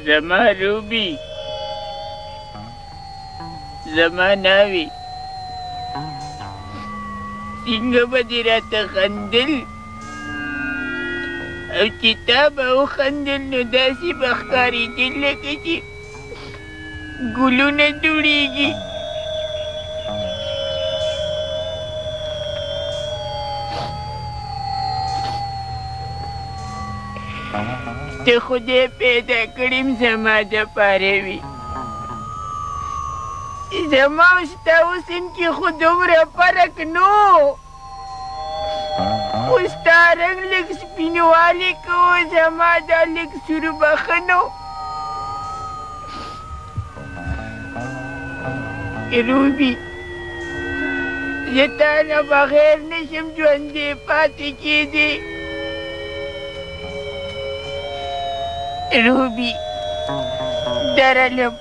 زما روبي زما ناوي څنګه به دې راته خندل او چې تا به وخندل نو داسې به ښکارېدل لکه چې ګلونه دوړېږي. ته خدای پیدا کړیم زما دپاره وي. زما او ستا حسن کې خو دومره فرق نو، خو ستا رنګ لږ سپینوالی کوو، زما دا لږ سور بخنو. روبي زه تا نه بغیر نشم ژوندی پاتې کېدی. روبي درلم،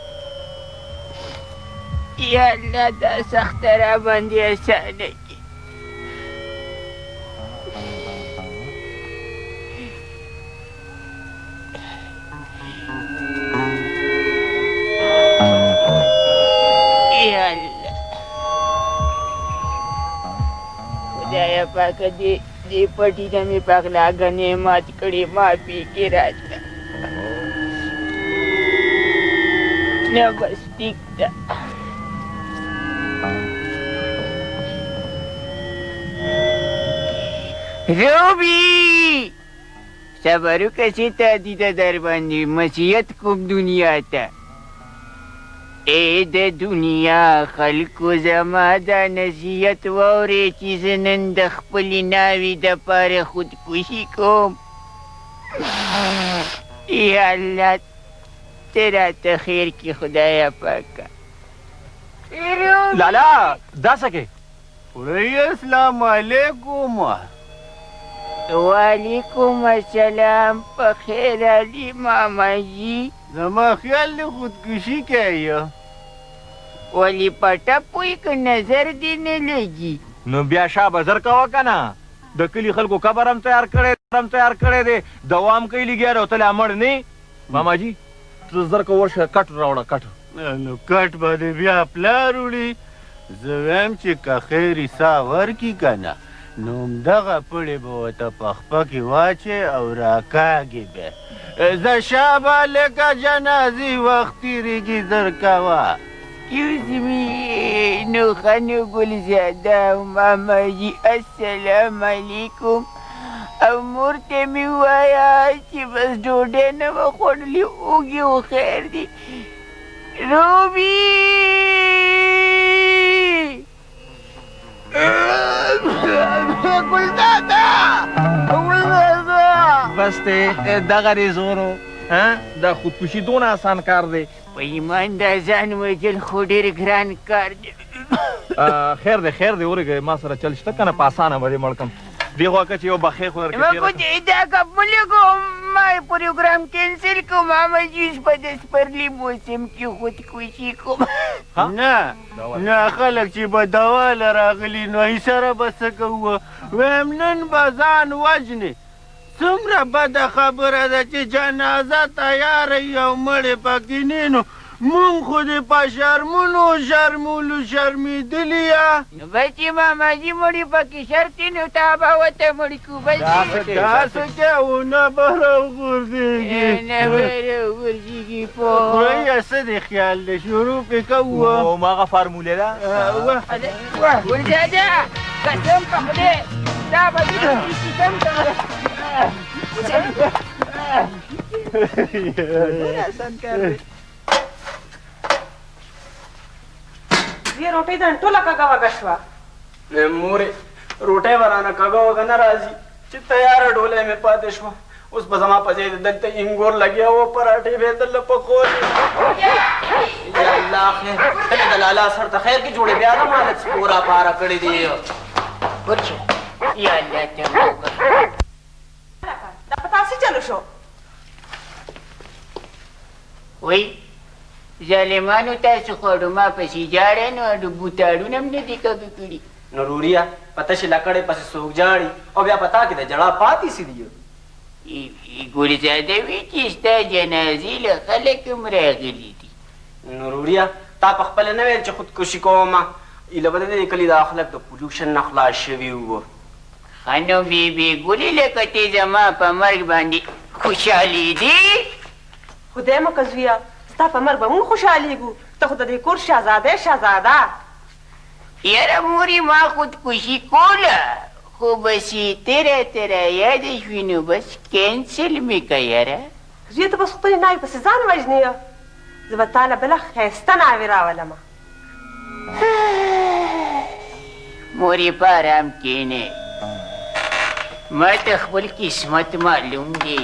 یا الله دا سخته را باندې اسانه کړي. یا الله خدایه پاکه دې پټي نه مې پغلاګانې مات کړې، معافي کې راته. نه بس ټیک ده. روبي صبر وکړه چې تا دیده در باندې مسیحت کوم دنیا ته. ای د دنیا خلکو زما دا نصیحت واورئ چې زه نن د خپلې ناوې دپاره خودکشي کوم. یا الله ته راته خیر کړي خدایه پاکه. لالا دا څه کې؟ السلام علیکم. وعلیکم السلام. په خیر علي ماماجي؟ زما خیال دی خودکشي کوي. ولې پټه پوی که نظر دې نه لګي؟ نو بیا شا بزر کوه که نه، د کلي خلکو قبر هم تیار کړی دی، دوام کوي لګیا او تلې امړ نه. ماماجي ته زر که ورشه کټ راوړه کټ. نو کټ به دې بیا پلار وړي. زه وایم چې که خیر سا ورکي که نه نو همدغه پړې به ورته په خپه کې واچې او راکاږې به. زه شابه لکه جنازې وخت تېرېږي زر کوه. Excuse me, no خانو ګلزاده او ماماجي السلام علیکم. او مور ته مې ووایه چې بس ډوډۍ نه به خوړلي اوږې و خیر دي. روبي ګلزاده بس دی دغه دی زورو. دا خودکشي دونه آسان کار دی. په ایمان دا ځان وژل خو ډېر ګران کار دی. خیر دی ورېږه ما سره چل شته که نه په اسانه به دې مړ کړم. دې خوا که چې یو بخې خو درکړې دا قبوله کوم، ما پروګرام کینسل کوم. ماماجي په د سپرلي موسم کې خودکشي کوم. نه خلک چې به دوا له راغلي نو هی سره به څه کوو؟ وایم نن به ځان وژنې. څومره بده خبره ده چې جنازه تیاره وي او مړې پکې نه نو مونږ خو دې په شرمونو شرمېدلي یا. نو بچې ماماجي مړي پکې شرطي نو تا به ورته مړي کړو. داسې کې ونه به راوغورځېږي. نه به راوغورځېږي پوه. خدایه څه دې خیال دی شروع پې کوو. هماغه فارمولې ده. ګلزاده قسم په خدای دا به دې سیستم ته دې روټۍ د ټوله کږه وږه شوه. مورې روټۍ به رانه کږه وږه نه راځي چې تیاره ډولی مې پاتې شوه. اوس به زما په ځای دلته انګور لګیا و، پراټې به یې دلته پخولې. یا الله خیر ته مې د لالا سر ته خیر کې جوړې بیا نه مالت پورا پاره کړې دي. ورشو یا الله ته وکړه. دا په تاسې چلو شو. وایي ظالمانو تاسو خوړو ما پسې جاړئ نو بوتاړونه هم نه دي کږه کړي. نو روریا په تشې لکړې پسې څوک جاړي او بیا په تا کې د جړا پاتې سي دي. ګلزاده وی چې ستا جنازې له خلک هم راغلي دي. نوروریا تا په خپله نه ویل چې خودکشي کومه ایله به د دې کلي دا خلک د پولیوشن نه خلاص شوي وو. ښه نو بیبي ګلې لکه ته زما په مرګ باندې خوشحالېدې. خدای مه که زویه ستا په مرګ به مونږ خوشحالېږو. ته خو د دې کور شهزاده شهزاده. یاره مورې ما خودکشي کوله خو بس یې ته یاده شوې نو بس کینسل مې که یاره. زویه ته بس خپلې ناوې پسې ځان وژنې یه. زه به تا له بله ښایسته ناوې راولمه. مورې په ارام کښېنې ما ته خپل قسمت معلوم دی.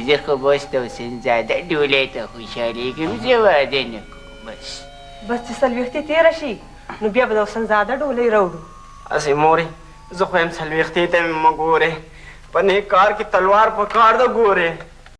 زه خو بس توسنزاده ډولۍ ته خوشحالېږم زه واده نه کوم بس. بس چې څلوېښتې تېره شي نو بیا به د وسنزاده ډولۍ راوړو. هسې مورې زه خو یم څلوېښتې ته مې مه ګورې په نیک کار کې تلوار په کار ده ګورې.